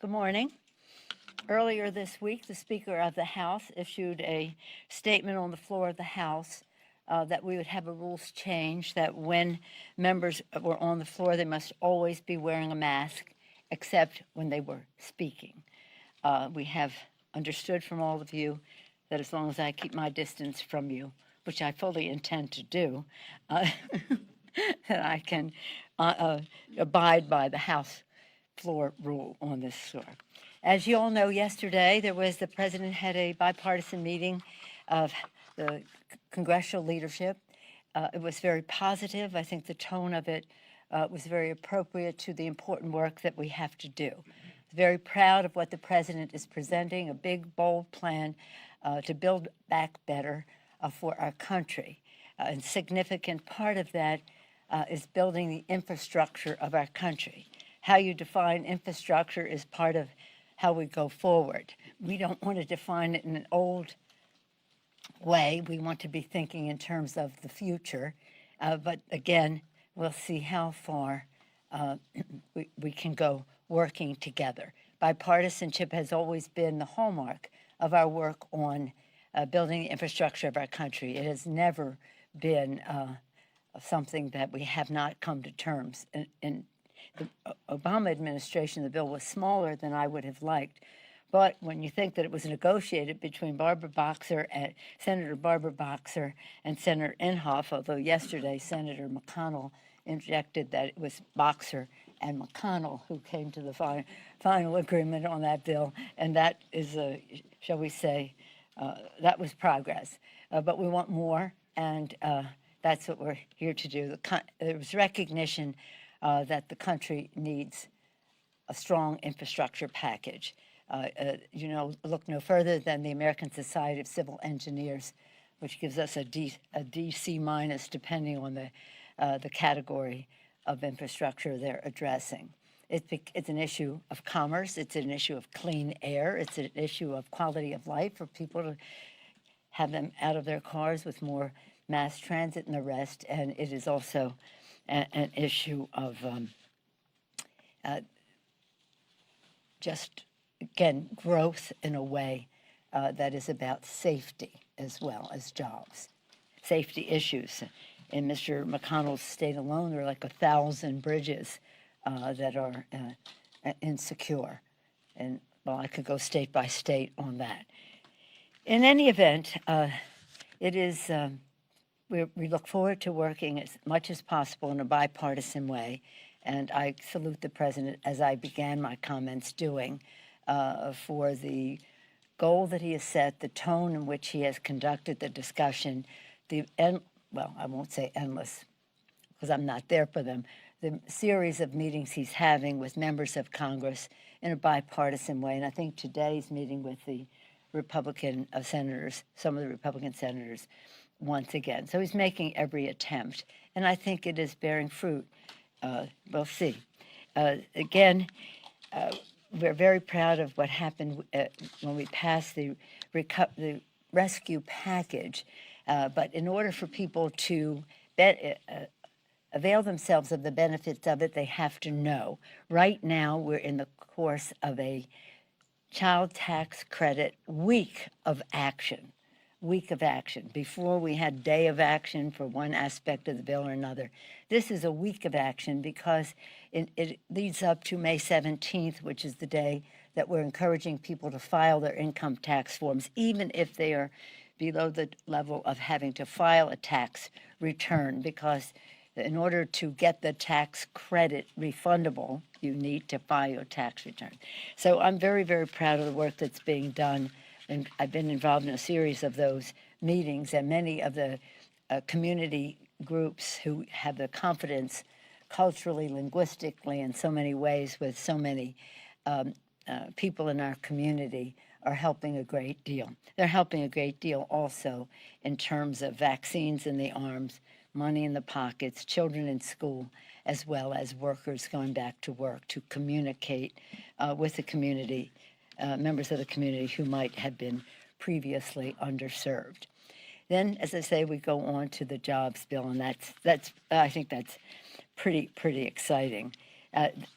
Good morning. Earlier this week, the Speaker of the House issued a statement on the floor of the House that we would have a rules change, that when members were on the floor, they must always be wearing a mask, except when they were speaking. We have understood from all of you that as long as I keep my distance from you, which I fully intend to do, that I can abide by the House floor rule on this floor. As you all know, yesterday the president had a bipartisan meeting of the congressional leadership. It was very positive. I think the tone of it was very appropriate to the important work that we have to do. Very proud of what the president is presenting, a big, bold plan to build back better for our country. A significant part of that is building the infrastructure of our country. How you define infrastructure is part of how we go forward. We don't want to define it in an old way. We want to be thinking in terms of the future. But again, we'll see how far we can go working together. Bipartisanship has always been the hallmark of our work on building the infrastructure of our country. It has never been something that we have not come to terms. In the Obama administration, the bill was smaller than I would have liked. But when you think that it was negotiated between Senator Barbara Boxer and Senator Inhofe, although yesterday Senator McConnell interjected that it was Boxer and McConnell who came to the final agreement on that bill, and that is, shall we say, that was progress. But we want more, and that's what we're here to do. There was recognition that the country needs a strong infrastructure package. Look no further than the American Society of Civil Engineers, which gives us a DC minus depending on the category of infrastructure they're addressing. It's an issue of commerce. It's an issue of clean air. It's an issue of quality of life for people to have them out of their cars with more mass transit and the rest. And it is also an issue of just, again, growth in a way that is about safety as well as jobs. Safety issues. In Mr. McConnell's state alone, there are like 1,000 bridges that are insecure. And, well, I could go state by state on that. In any event, it is... We look forward to working as much as possible in a bipartisan way, and I salute the president, as I began my comments doing, for the goal that he has set, the tone in which he has conducted the discussion, well, I won't say endless, because I'm not there for them, the series of meetings he's having with members of Congress in a bipartisan way. And I think today's meeting with the Republican senators, some of the Republican senators, once again. So he's making every attempt, and I think it is bearing fruit. We'll see. Again, we're very proud of what happened when we passed the rescue package, but in order for people to avail themselves of the benefits of it, they have to know. Right now, we're in the course of a child tax credit week of action. Before we had day of action for one aspect of the bill or another. This is a week of action because it leads up to May 17th, which is the day that we're encouraging people to file their income tax forms, even if they are below the level of having to file a tax return, because in order to get the tax credit refundable, you need to file your tax return. So I'm very, very proud of the work that's being done. And I've been involved in a series of those meetings, and many of the community groups who have the confidence culturally, linguistically, in so many ways with so many people in our community are helping a great deal. They're helping a great deal also in terms of vaccines in the arms, money in the pockets, children in school, as well as workers going back to work to communicate with the community, members of the community who might have been previously underserved. Then, as I say, we go on to the jobs bill, and I think that's pretty exciting.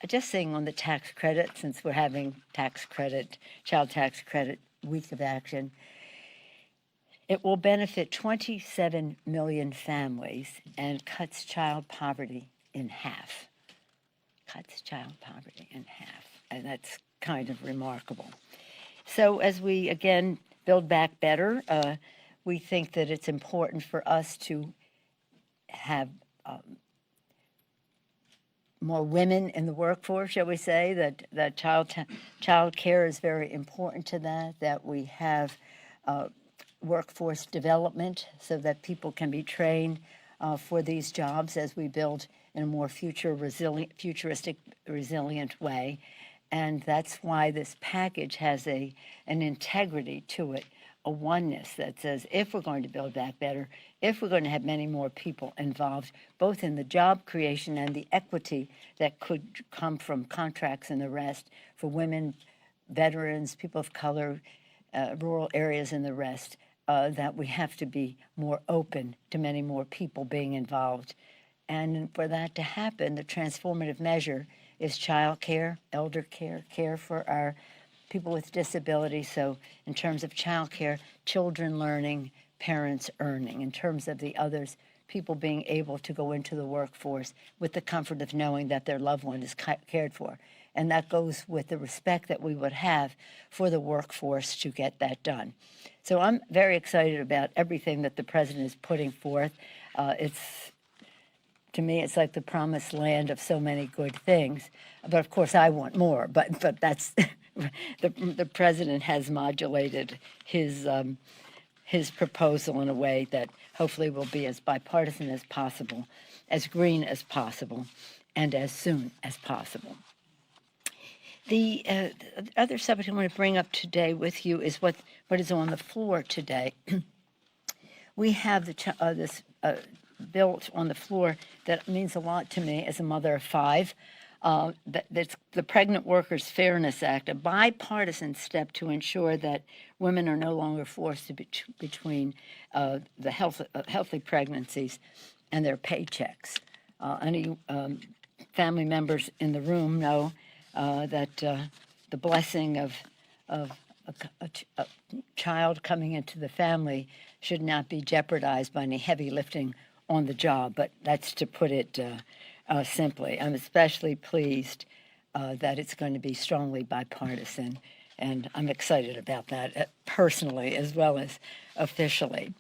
just saying on the tax credit, since we're having child tax credit week of action, it will benefit 27 million families and cuts child poverty in half. Cuts child poverty in half, and that's kind of remarkable. So as we, again, build back better, we think that it's important for us to have more women in the workforce, shall we say, that child care is very important to that we have workforce development so that people can be trained for these jobs as we build in a more futuristic, resilient way. And that's why this package has an integrity to it, a oneness that says if we're going to build back better, if we're going to have many more people involved, both in the job creation and the equity that could come from contracts and the rest for women, veterans, people of color, rural areas and the rest, that we have to be more open to many more people being involved. And for that to happen, the transformative measure is child care, elder care, care for our people with disabilities. So in terms of child care, children learning, parents earning. In terms of the others, people being able to go into the workforce with the comfort of knowing that their loved one is cared for. And that goes with the respect that we would have for the workforce to get that done. So I'm very excited about everything that the president is putting forth. To me, it's like the promised land of so many good things. But of course, I want more. But that's the president has modulated his proposal in a way that hopefully will be as bipartisan as possible, as green as possible, and as soon as possible. The other subject I want to bring up today with you is what is on the floor today. We have this bill on the floor that means a lot to me as a mother of five. That's the Pregnant Workers Fairness Act, a bipartisan step to ensure that women are no longer forced to between the healthy pregnancies and their paychecks. Any family members in the room know that the blessing of a child coming into the family should not be jeopardized by any heavy lifting on the job, but that's to put it simply. I'm especially pleased that it's going to be strongly bipartisan, and I'm excited about that personally as well as officially.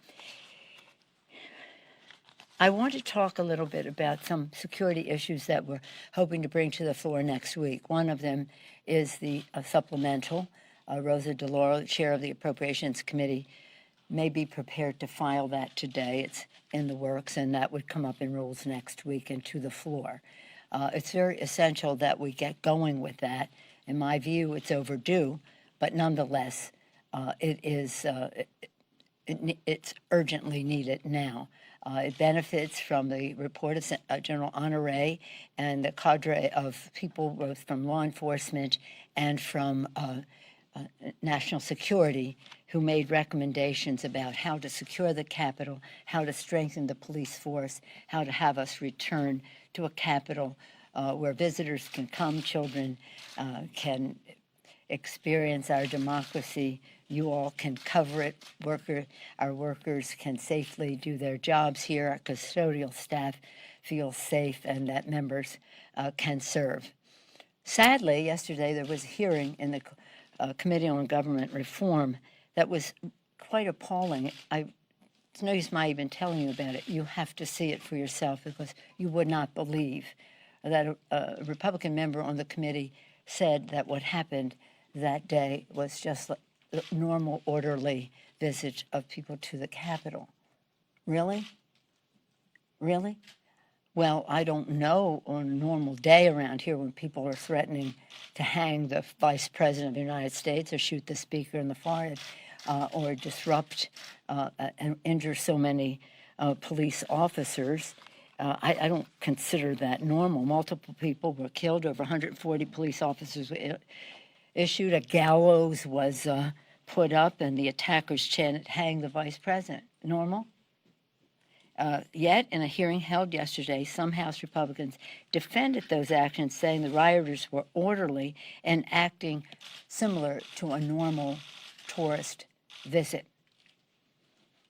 I want to talk a little bit about some security issues that we're hoping to bring to the floor next week. One of them is the supplemental. Rosa DeLauro, chair of the Appropriations Committee, may be prepared to file that today. It's in the works, and that would come up in rules next week and to the floor. It's very essential that we get going with that. In my view, it's overdue, but nonetheless, it's urgently needed now. It benefits from the report of General Honore and the cadre of people both from law enforcement and from national security who made recommendations about how to secure the Capitol, how to strengthen the police force, how to have us return to a Capitol where visitors can come, children can experience our democracy. You all can cover it. Our workers can safely do their jobs here. Our custodial staff feels safe, and that members can serve. Sadly, yesterday there was a hearing in the Committee on Government Reform that was quite appalling. It's no use my even telling you about it. You have to see it for yourself because you would not believe that a Republican member on the committee said that what happened that day was just like the normal, orderly visit of people to the Capitol. Really? Really? Well, I don't know on a normal day around here when people are threatening to hang the Vice President of the United States or shoot the Speaker in the forehead or disrupt and injure so many police officers. I don't consider that normal. Multiple people were killed, over 140 police officers were issued, a gallows was put up, and the attackers chanted, "Hang the Vice President." Normal? Yet, in a hearing held yesterday, some House Republicans defended those actions, saying the rioters were orderly and acting similar to a normal tourist visit.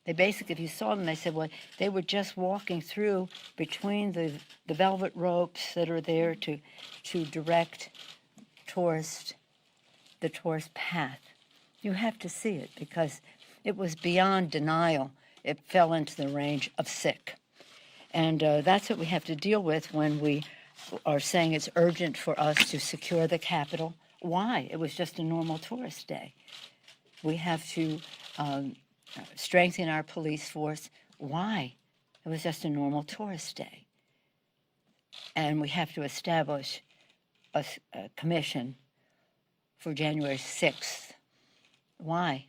They basically, if you saw them, they said, well, they were just walking through between the velvet ropes that are there to direct the tourist path. You have to see it because it was beyond denial. It fell into the range of sick. And that's what we have to deal with when we are saying it's urgent for us to secure the Capitol. Why? It was just a normal tourist day. We have to strengthen our police force. Why? It was just a normal tourist day. And we have to establish a commission for January 6th. Why?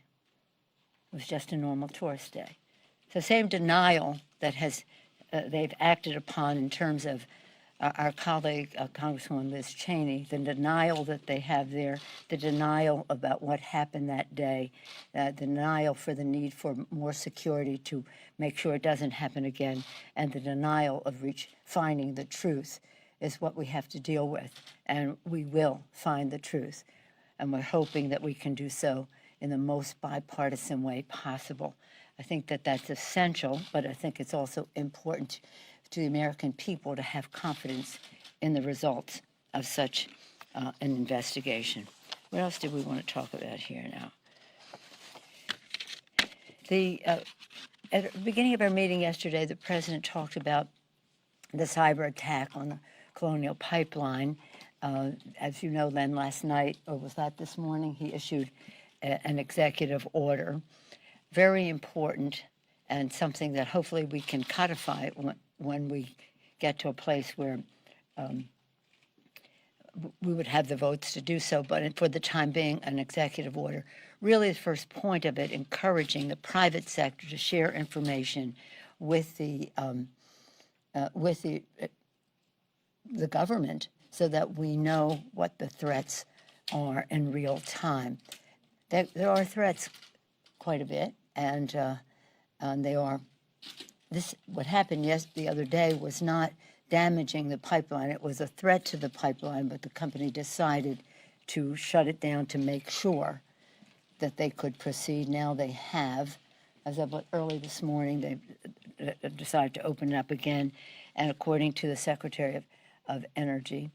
It was just a normal tourist day. The same denial that they've acted upon in terms of our colleague, Congresswoman Liz Cheney, the denial that they have there, the denial about what happened that day, the denial for the need for more security to make sure it doesn't happen again, and the denial of finding the truth is what we have to deal with. And we will find the truth. And we're hoping that we can do so in the most bipartisan way possible. I think that that's essential, but I think it's also important to the American people to have confidence in the results of such an investigation. What else do we want to talk about here now? At the beginning of our meeting yesterday, the President talked about the cyber attack on the Colonial Pipeline. As you know, then last night, or was that this morning, he issued an executive order. Very important and something that hopefully we can codify when we get to a place where we would have the votes to do so. But for the time being, an executive order. Really, the first point of it, encouraging the private sector to share information with the government so that we know what the threats are in real time. There are threats quite a bit, and they are. What happened the other day was not damaging the pipeline. It was a threat to the pipeline, but the company decided to shut it down to make sure that they could proceed. Now they have. As of early this morning, they decided to open it up again, and according to the Secretary of Energy,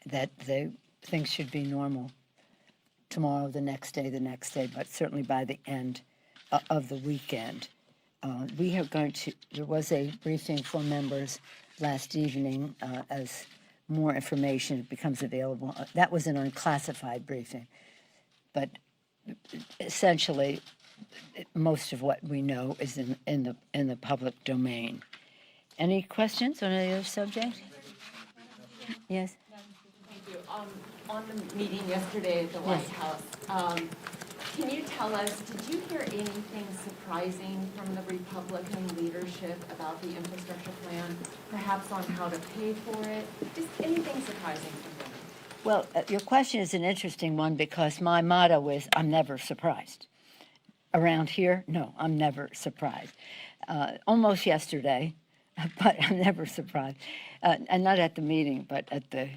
that things should be normal tomorrow, the next day, but certainly by the end of the weekend. There was a briefing for members last evening as more information becomes available. That was an unclassified briefing, but essentially most of what we know is in the public domain. Any questions on any other subject? Yes. Thank you. On the meeting yesterday at the White House, can you tell us, did you hear anything surprising from the Republican leadership about the infrastructure plan, perhaps on how to pay for it? Just anything surprising from them? Well, your question is an interesting one because my motto is, I'm never surprised. Around here, no, I'm never surprised. Almost yesterday, but I'm never surprised. And not at the meeting, but at the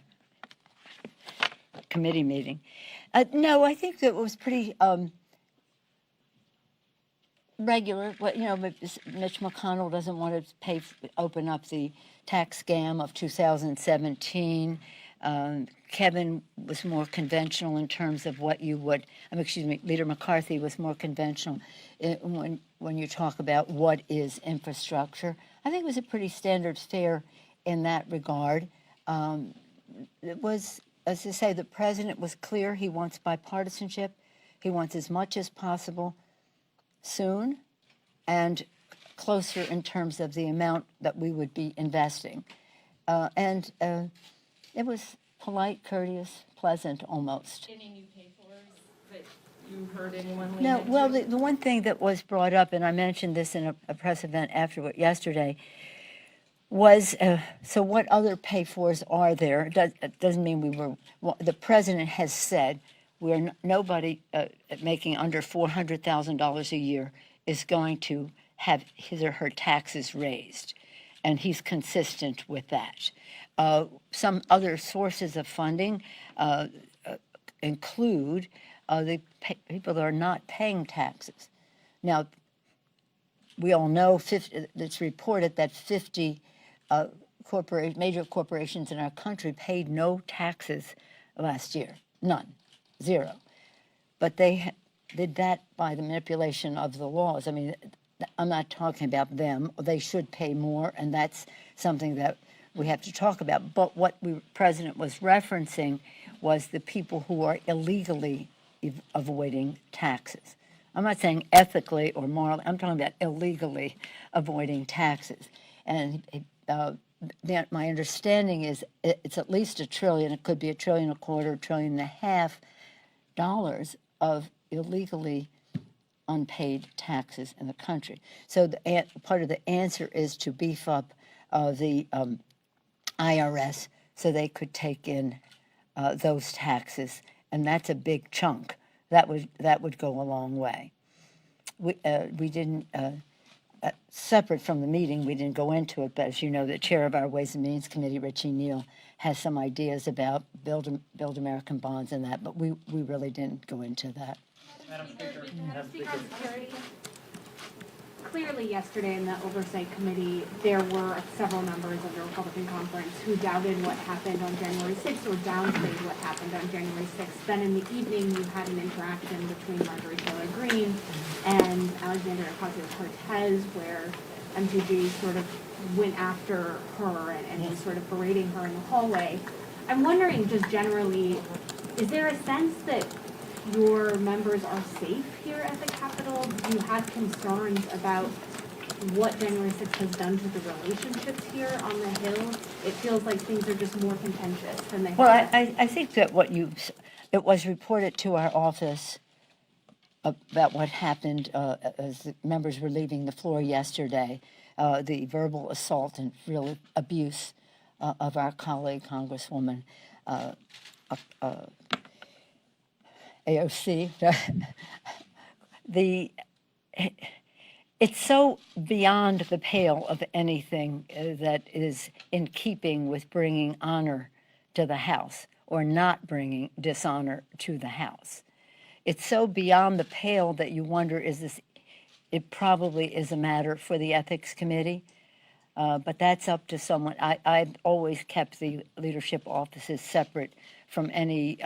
committee meeting. No, I think that it was pretty regular. Mitch McConnell doesn't want to open up the tax scam of 2017. Kevin was more conventional in terms of what you would, Leader McCarthy was more conventional when you talk about what is infrastructure. I think it was a pretty standard fare in that regard. It was, as I say, the president was clear. He wants bipartisanship. He wants as much as possible soon and closer in terms of the amount that we would be investing. And it was polite, courteous, pleasant almost. Any new pay-fors that you heard anyone lean No, into? well, the one thing that was brought up, and I mentioned this in a press event afterward yesterday, was so what other pay-fors are there? It doesn't mean the president has said nobody making under $400,000 a year is going to have his or her taxes raised, and he's consistent with that. Some other sources of funding include the people that are not paying taxes. Now, we all know it's reported that 50 major corporations in our country paid no taxes last year, none, zero. But they did that by the manipulation of the laws. I mean, I'm not talking about them. They should pay more, and that's something that we have to talk about. But what the president was referencing was the people who are illegally avoiding taxes. I'm not saying ethically or morally. I'm talking about illegally avoiding taxes. And my understanding is it's at least $1 trillion. It could be $1.25 trillion, $1.5 trillion of illegally unpaid taxes in the country. So part of the answer is to beef up the IRS so they could take in those taxes, and that's a big chunk. That would go a long way. We didn't, separate from the meeting, we didn't go into it, but as you know, the chair of our Ways and Means Committee, Richie Neal, has some ideas about Build American bonds and that, but we really didn't go into that. Madam Speaker, clearly yesterday in the Oversight Committee, there were several members of the Republican conference who doubted what happened on January 6th or downplayed what happened on January 6th. Then in the evening, you had an interaction between Marjorie Taylor Greene and Alexandria Ocasio-Cortez where MTG sort of went after her and was sort of berating her in the hallway. I'm wondering just generally, is there a sense that your members are safe here at the Capitol? Do you have concerns about what January 6th has done to the relationships here on the Hill? It feels like things are just more contentious than they Well, have. I think that it was reported to our office about what happened as the members were leaving the floor yesterday, the verbal assault and real abuse of our colleague, Congresswoman AOC. It's so beyond the pale of anything that is in keeping with bringing honor to the House or not bringing dishonor to the House. It's so beyond the pale that you wonder, it probably is a matter for the Ethics Committee, but that's up to someone. I've always kept the leadership offices separate from any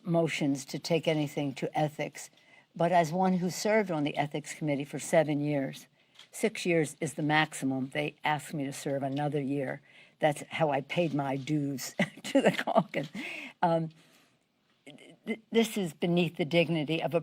motions to take anything to ethics. But as one who served on the Ethics Committee for 7 years, 6 years is the maximum. They asked me to serve another year. That's how I paid my dues to the caucus. This is beneath the dignity of a